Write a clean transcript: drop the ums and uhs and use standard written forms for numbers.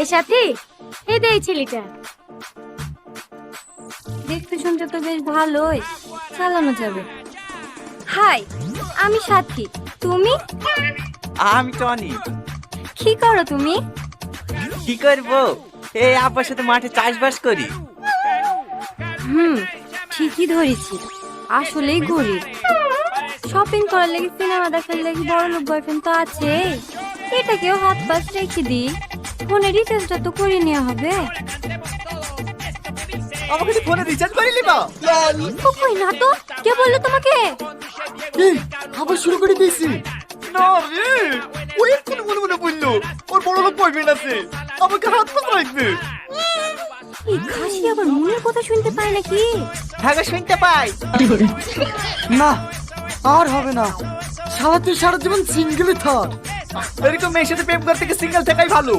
এ সাথী, এই দে এই ছেলেটা। দেখতে শুনতে তো বেশ ভালোই, চালানো যাবে। হাই, আমি সাথী, তুমি? আমি টনি। কি করো তুমি? কি করবো, এই আব্বার সাথে মাঠে চাষবাস করি। ঠিকই ধরেছি, আসলেই গরিব। শপিং করার লাগি, সিনেমা দেখার লাগি বড় লোক বয়ফ্রেন্ড তো আছে, এটাকেও হাত পাশ রেখে দিই। ফোনে রিচার্জটা তো করে নেওয়া হবে। আমাকে তো ফোনে রিচার্জ করে নিবা। ও কই না তো, কে বললো তোমাকে? এই আবার শুরু করে দিয়েছি। না রে, ওই এক্ষুনি মনে মনে বললো ওর বড় লোক বয়ফ্রেন্ড আছে, আমাকে হাত পাশ রাখবে। এই খাসি আবার মনের কথা শুনতে পায় নাকি? হ্যাঁ শুনতে পাই। না আর হবে না, সারা তুই সারা জীবন সিঙ্গেলই থাক। এরকম মেয়ের সাথে প্রেম করতে গিয়ে সিঙ্গেল থাকাই ভালো।